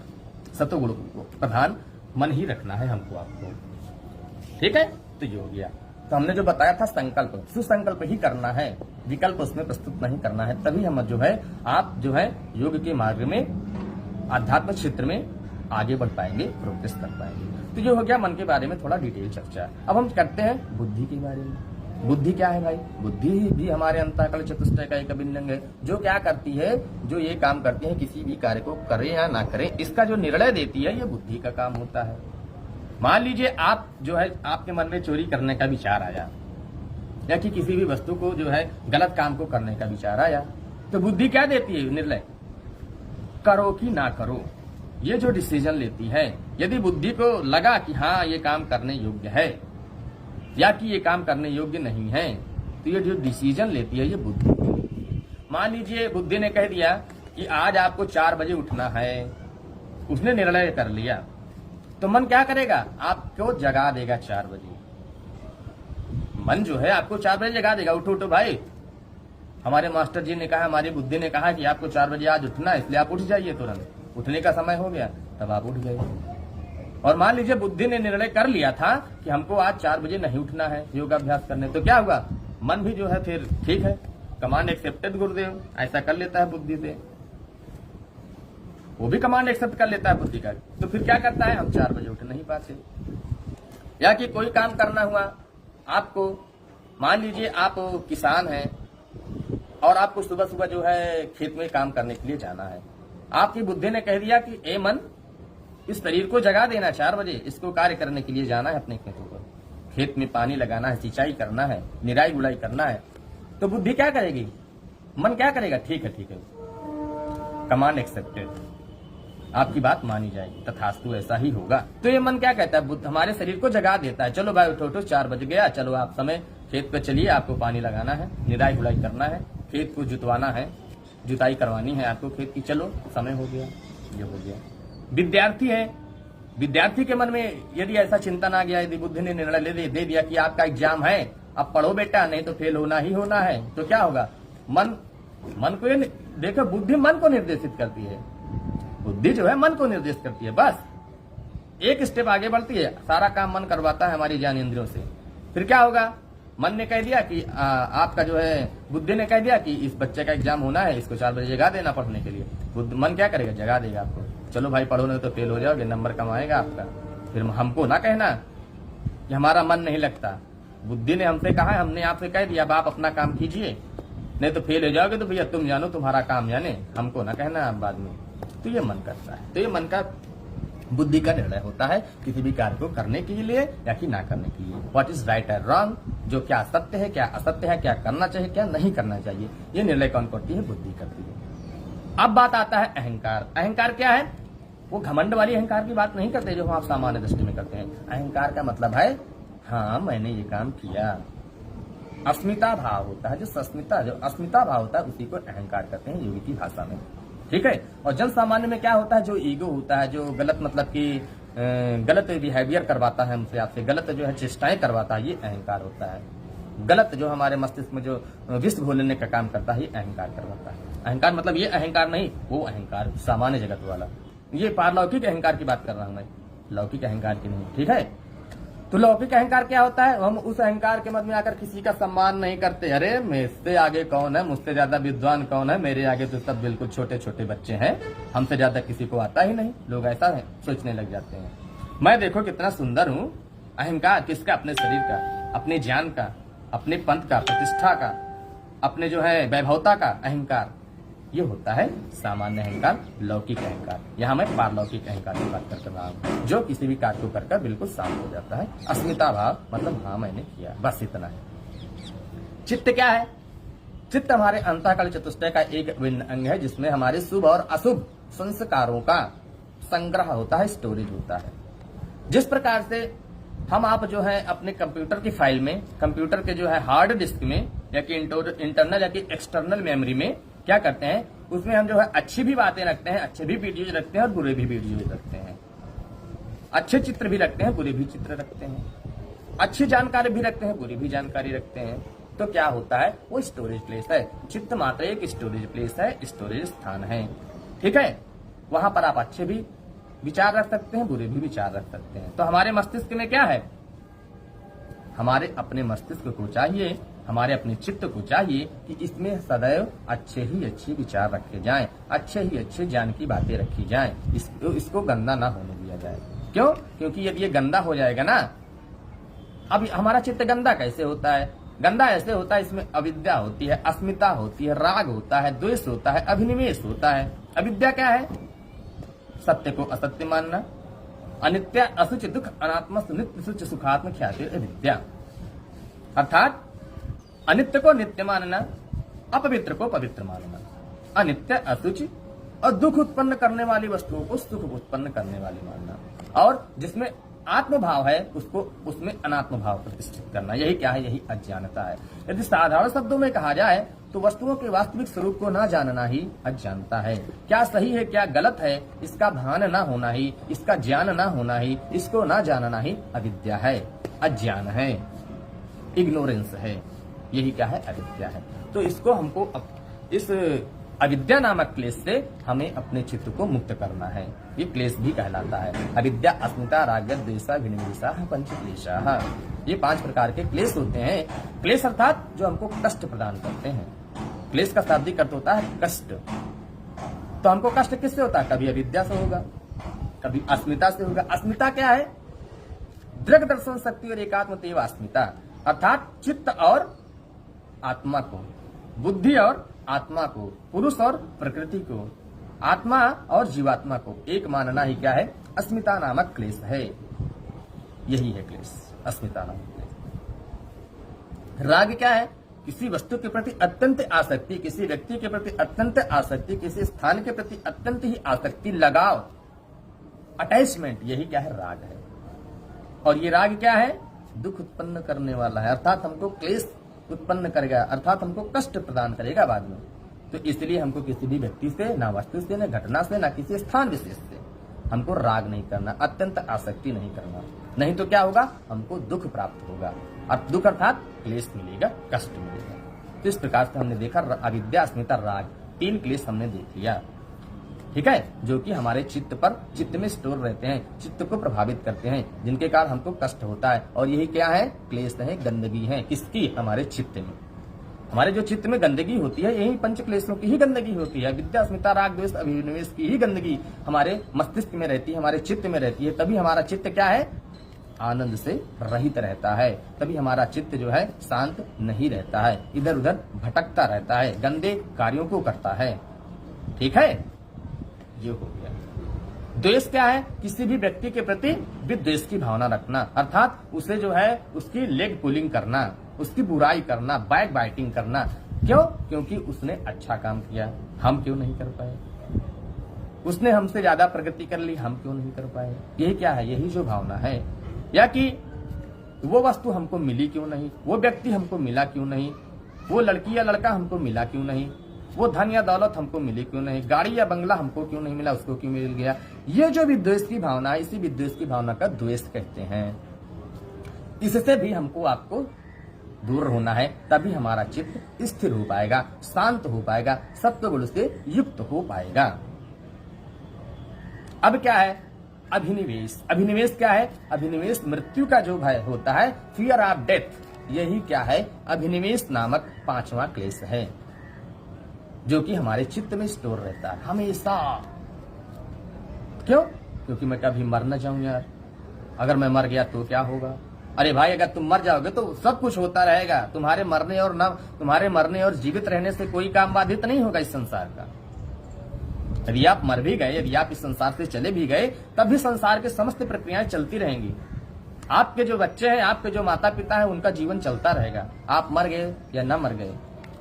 सतोगुण को प्रधान मन ही रखना है हमको, आपको। ठीक है, तो ये हो गया। तो हमने जो बताया था संकल्प, सुसंकल्प ही करना है, विकल्प उसमें प्रस्तुत नहीं करना है, तभी हम जो है आप जो है योग के मार्ग में, आध्यात्म क्षेत्र में आगे बढ़ पाएंगे, प्रोग्रेस कर पाएंगे। तो ये हो गया मन के बारे में थोड़ा डिटेल चर्चा। अब हम करते हैं बुद्धि के बारे में। बुद्धि क्या है भाई? बुद्धि भी हमारे अंतःकरण चतुष्टय का एक अभिन्न अंग है, जो क्या करती है, जो ये काम करती है, किसी भी कार्य को करें या ना करें, इसका जो निर्णय देती है, ये बुद्धि का काम होता है। मान लीजिए आप जो है, आपके मन में चोरी करने का विचार आया, या कि किसी भी वस्तु को जो है गलत काम को करने का विचार आया, तो बुद्धि क्या देती है? निर्णय, करो कि ना करो, ये जो डिसीजन लेती है। यदि बुद्धि को लगा कि हाँ ये काम करने योग्य है, या कि ये काम करने योग्य नहीं है, तो ये जो डिसीजन लेती है, ये बुद्धि लेती है। मान लीजिए बुद्धि ने कह दिया कि आज आपको 4 बजे उठना है, उसने निर्णय कर लिया, तो मन क्या करेगा? आपको जगा देगा 4 बजे। मन जो है आपको 4 बजे जगा देगा, उठो उठो भाई, हमारे मास्टर जी ने कहा, हमारी बुद्धि ने कहा कि आपको 4 बजे आज उठना है, इसलिए आप उठ जाइए, तुरंत उठने का समय हो गया, तब आप उठ गए। और मान लीजिए बुद्धि ने निर्णय कर लिया था कि हमको आज 4 बजे नहीं उठना है योगाभ्यास करने, तो क्या हुआ? मन भी जो है फिर ठीक है, कमांड एक्सेप्टेड गुरुदेव, ऐसा कर लेता है बुद्धि से, वो भी कमांड एक्सेप्ट कर लेता है बुद्धि का। तो फिर क्या करता है? हम 4 बजे उठ नहीं पाते। या कि कोई काम करना हुआ आपको, मान लीजिए आप किसान हैं और आपको सुबह सुबह जो है खेत में काम करने के लिए जाना है, आपकी बुद्धि ने कह दिया कि ए मन, इस शरीर को जगा देना, 4 बजे इसको कार्य करने के लिए जाना है अपने खेतों पर, खेत में पानी लगाना है, सिंचाई करना है, निराई गुड़ाई करना है। तो बुद्धि क्या करेगी? मन क्या करेगा? ठीक है ठीक है, कमांड एक्सेप्टेड, आपकी बात मानी जाएगी, तथास्तु ऐसा ही होगा। तो ये मन क्या कहता है? बुद्ध हमारे शरीर को जगा देता है, चलो भाई उठो उठो, 4 बज गया, चलो आप समय खेत पे चलिए, आपको पानी लगाना है, निराई गुड़ाई करना है, खेत को जुतवाना है, जुताई करवानी है आपको खेत की, चलो समय हो गया, ये हो गया। विद्यार्थी है, विद्यार्थी के मन में यदि ऐसा चिंतन आ गया, यदि बुद्धि ने निर्णय दे दिया कि आपका एग्जाम है, अब पढ़ो बेटा, नहीं तो फेल होना ही होना है, तो क्या होगा? मन को ये देखो, बुद्धि मन को निर्देशित करती है, बुद्धि जो है मन को निर्देशित करती है, बस एक स्टेप आगे बढ़ती है, सारा काम मन करवाता है हमारी ज्ञान इंद्रियों से। फिर क्या होगा? मन ने कह दिया कि आपका जो है, बुद्धि ने कह दिया कि इस बच्चे का एग्जाम होना है, इसको 4 बजे जगा देना पढ़ने के लिए। मन क्या करेगा? जगा देगा आपको, चलो भाई पढ़ो नहीं तो फेल हो जाओगे, नंबर कम आएगा आपका। फिर हमको ना कहना कि हमारा मन नहीं लगता, बुद्धि ने हमसे कहा है, हमने आपसे कह दिया अब आप अपना काम कीजिए, नहीं तो फेल हो जाओगे, तो भैया तुम जानो, तुम्हारा काम जाने, हमको ना कहना आप बाद में। तो ये मन करता है, तो ये मन का, बुद्धि का निर्णय होता है किसी भी कार्य को करने के लिए या कि ना करने के लिए। What is right and wrong, जो क्या सत्य है क्या असत्य है, क्या करना चाहिए क्या नहीं करना चाहिए, ये निर्णय कौन करती है? बुद्धि करती है। अब बात आता है अहंकार। अहंकार क्या है? वो घमंड वाली अहंकार की बात नहीं करते जो आप सामान्य दृष्टि में करते हैं। अहंकार का मतलब है हाँ मैंने ये काम किया। अस्मिता भाव होता है, जो सस्मिता, जो अस्मिता भाव होता है उसी को अहंकार कहते हैं योगी की भाषा में। ठीक है। और जन सामान्य में क्या होता है? जो ईगो होता है, जो गलत मतलब कि गलत बिहेवियर करवाता है हमसे, आपसे गलत जो है चेष्टाएं करवाता है, ये अहंकार होता है। गलत जो हमारे मस्तिष्क में जो विष घोलने का काम करता है, ये अहंकार करवाता है। अहंकार मतलब ये अहंकार नहीं, वो अहंकार सामान्य जगत वाला, ये पारलौकिक अहंकार की बात कर रहा हूं मैं, लौकिक अहंकार की नहीं। ठीक है, तो लौकिक अहंकार क्या होता है? हम उस अहंकार के मद में आकर किसी का सम्मान नहीं करते। अरे मुझसे आगे कौन है, मुझसे ज्यादा विद्वान कौन है, मेरे आगे तो सब बिल्कुल छोटे छोटे बच्चे हैं, हमसे ज्यादा किसी को आता ही नहीं। लोग ऐसा है सोचने लग जाते हैं। मैं देखो कितना सुंदर हूँ। अहंकार किसका? अपने शरीर का, अपने ज्ञान का, अपने पंथ का, प्रतिष्ठा का, अपने जो है वैभवता का अहंकार, ये होता है सामान्य अहंकार, लौकिक अहंकार। यहाँ मैं पारलौकिक अहंकार की बात कर रहा हूँ, जो किसी भी कार्य को कर बिल्कुल शांत हो जाता है। अस्मिता भाव मतलब हाँ मैंने किया, बस इतना है। चित्त क्या है? चित्त हमारे अंतःकरण चतुष्टय का एक अभिन्न अंग है, जिसमें हमारे शुभ और अशुभ संस्कारों का संग्रह होता है, स्टोरेज होता है। जिस प्रकार से हम आप जो है अपने कंप्यूटर की फाइल में, कंप्यूटर के जो है हार्ड डिस्क में, या कि इंटरनल या कि एक्सटर्नल मेमोरी में क्या करते हैं, उसमें हम जो है अच्छी भी बातें रखते हैं, अच्छे भी वीडियोज रखते हैं और बुरे भी वीडियोज रखते हैं। अच्छे चित्र भी रखते हैं, बुरे भी चित्र रखते हैं। अच्छी जानकारी भी रखते हैं, बुरी भी जानकारी रखते हैं। तो क्या होता है? वो स्टोरेज प्लेस है। चित्त मात्र एक स्टोरेज प्लेस है, स्टोरेज स्थान है। ठीक है, वहां पर आप अच्छे भी विचार रख सकते हैं, बुरे भी विचार रख सकते हैं। तो हमारे मस्तिष्क में क्या है? हमारे अपने मस्तिष्क को चाहिए, हमारे अपने चित्त को चाहिए कि इसमें सदैव अच्छे ही अच्छे विचार रखे जाएं, अच्छे ही अच्छे ज्ञान की बातें रखी जाएं, इसको गंदा ना होने दिया जाए। क्यों? क्योंकि यदि ये गंदा हो जाएगा ना, अब हमारा चित्त गंदा कैसे होता है? गंदा ऐसे होता है, इसमें अविद्या होती है, अस्मिता होती है, राग होता है, द्वेष होता है, अभिनिवेश होता है। अविद्या क्या है? सत्य को असत्य मानना, अनित्य असुच दुख अनात्म नित्य सुच सुखात्म ख्याति अविद्या। अर्थात अनित्य को नित्य मानना, अपवित्र को पवित्र मानना, अनित्य असुच और दुख उत्पन्न करने वाली वस्तुओं को सुख उत्पन्न करने वाली मानना, और जिसमें आत्म भाव है उसको उसमें अनात्म भाव प्रतिष्ठित करना। यही क्या है? यही अज्ञानता है। यदि साधारण शब्दों में कहा जाए तो वस्तुओं के वास्तविक स्वरूप को ना जानना ही अज्ञानता है। क्या सही है क्या गलत है, इसका भान ना होना ही, इसका ज्ञान ना होना ही, इसको ना जानना ही अविद्या है, अज्ञान है, इग्नोरेंस है। यही क्या है? अविद्या है। तो इसको हमको इस अविद्या नामक क्लेश से हमें अपने चित्त को मुक्त करना है। ये क्लेश भी कहलाता है। अविद्या, अस्मिता, राग, द्वेषा, विनिवेशा, पंच क्लेशा। ये 5 प्रकार के क्लेश होते हैं। क्लेश अर्थात जो हमको कष्ट प्रदान करते हैं। क्लेश का शाब्दिक अर्थ होता है कष्ट। तो हमको कष्ट किससे होता है? कभी अविद्या से होगा, कभी अस्मिता से होगा। अस्मिता क्या है? दृग दर्शन शक्ति और एकात्म तेव अस्मिता, अर्थात चित्त और आत्मा को, बुद्धि और आत्मा को, पुरुष और प्रकृति को, आत्मा और जीवात्मा को एक मानना ही क्या है? अस्मिता नामक क्लेश है। यही है क्लेश, अस्मिता नामक क्लेश। राग क्या है? किसी वस्तु के प्रति अत्यंत आसक्ति, किसी व्यक्ति के प्रति अत्यंत आसक्ति, किसी स्थान के प्रति अत्यंत ही आसक्ति, लगाव, अटैचमेंट। यही क्या है? राग है। और ये राग क्या है? दुख उत्पन्न करने वाला है, अर्थात हमको क्लेश उत्पन्न करेगा, अर्थात हमको कष्ट प्रदान करेगा बाद में। तो इसलिए हमको किसी भी व्यक्ति से, ना वस्तु से, ना घटना से, ना किसी स्थान विशेष से हमको राग नहीं करना, अत्यंत आसक्ति नहीं करना। नहीं तो क्या होगा? हमको दुख प्राप्त होगा। और दुख अर्थात क्लेश मिलेगा, कष्ट मिलेगा। तो इस प्रकार से हमने देखा अविद्या, अस्मिता, राग, 3 क्लेश हमने देख लिया। ठीक है, जो कि हमारे चित्त में स्टोर रहते हैं, चित्त को प्रभावित करते हैं, जिनके कारण हमको कष्ट होता है। और यही क्या है? क्लेश है, गंदगी है। किसकी? हमारे चित्त में। हमारे जो चित्त में गंदगी होती है, यही पंच क्लेशों की ही गंदगी होती है। विद्या, अस्मिता, राग, द्वेष, अभिनिवेश की ही गंदगी हमारे मस्तिष्क में रहती है, हमारे चित्त में रहती है। तभी हमारा चित्त क्या है? आनंद से रहित रहता है। तभी हमारा चित्त जो है शांत नहीं रहता है, इधर उधर भटकता रहता है, गंदे कार्यों को करता है। ठीक है, ये हो गया। द्वेष क्या है? किसी भी व्यक्ति के प्रति विद्वेष की भावना रखना, अर्थात उसे जो है उसकी लेग पुलिंग करना, उसकी बुराई करना, बैक बाइटिंग करना। क्यों? क्योंकि उसने अच्छा काम किया, हम क्यों नहीं कर पाए? उसने हमसे ज्यादा प्रगति कर ली, हम क्यों नहीं कर पाए? यही क्या है? यही जो भावना है। या कि वो वस्तु हमको मिली क्यों नहीं, वो व्यक्ति हमको मिला क्यों नहीं, वो लड़की या लड़का हमको मिला क्यों नहीं, वो धन या दौलत हमको मिली क्यों नहीं, गाड़ी या बंगला हमको क्यों नहीं मिला, उसको क्यों मिल गया। ये जो विद्वेष की भावना है, इसी विद्वेष की भावना का द्वेष कहते हैं। इससे भी हमको आपको दूर होना है, तभी हमारा चित्त स्थिर हो पाएगा, शांत हो पाएगा, सत्व गुण से युक्त हो पाएगा। अब क्या है अभिनिवेश। अभिनिवेश क्या है, अभिनिवेश मृत्यु का जो भय होता है, फियर ऑफ डेथ, यही क्या है अभिनिवेश नामक 5वां क्लेश है, जो कि हमारे चित्त में स्टोर रहता है हमेशा। क्यों? क्योंकि मैं कभी मर न जाऊं यार, अगर मैं मर गया तो क्या होगा। अरे भाई अगर तुम मर जाओगे तो सब कुछ होता रहेगा, तुम्हारे मरने और जीवित रहने से कोई काम बाधित नहीं होगा इस संसार का। यदि आप मर भी गए, यदि आप इस संसार से चले भी गए, तब भी संसार के समस्त प्रक्रियाएं चलती रहेंगी। आपके जो बच्चे हैं, आपके जो माता पिता हैं, उनका जीवन चलता रहेगा। आप मर गए या न मर गए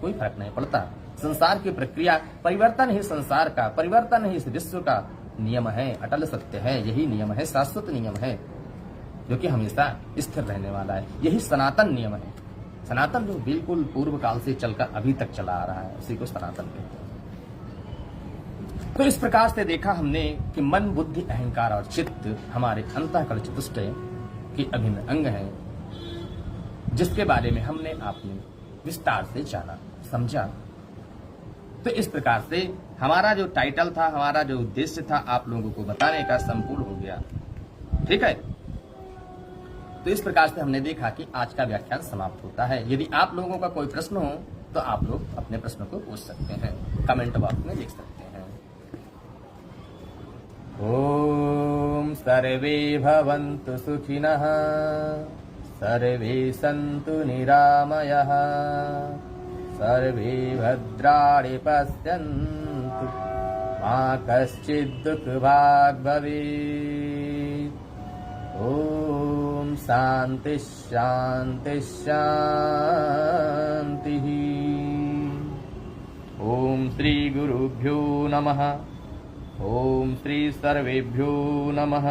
कोई फर्क नहीं पड़ता। संसार की प्रक्रिया, परिवर्तन ही संसार का, परिवर्तन ही इस विश्व का नियम है, अटल सत्य है। यही नियम है, शाश्वत नियम है, जो कि हमेशा स्थिर रहने वाला है। यही सनातन नियम है। सनातन जो बिल्कुल पूर्व काल से चलकर अभी तक चला आ रहा है, उसी को सनातन कहते हैं। तो इस प्रकार से देखा हमने कि मन, बुद्धि, अहंकार और चित्त हमारे अंतःकरण चतुष्टय के अभिन्न अंग हैं, जिसके बारे में हमने आपने विस्तार से जाना, समझा। तो इस प्रकार से हमारा जो टाइटल था, हमारा जो उद्देश्य था, आप लोगों को बताने का संपूर्ण हो गया। ठीक है, तो इस प्रकार से हमने देखा कि आज का व्याख्यान समाप्त होता है। यदि आप लोगों का कोई प्रश्न हो तो आप लोग अपने प्रश्न को पूछ सकते हैं, कमेंट बॉक्स में लिख सकते हैं। ओम सर्वे भवन्तु सुखिनः, सर्वे सन्तु निरामयः, सर्वे भद्राणि पश्यन्तु, मा कश्चित् दुःखभाग् भवेत्। ओम शांति शांति शांति। ओम श्री गुरुभ्यो नमः। ओम श्री सर्वेभ्यो नमः।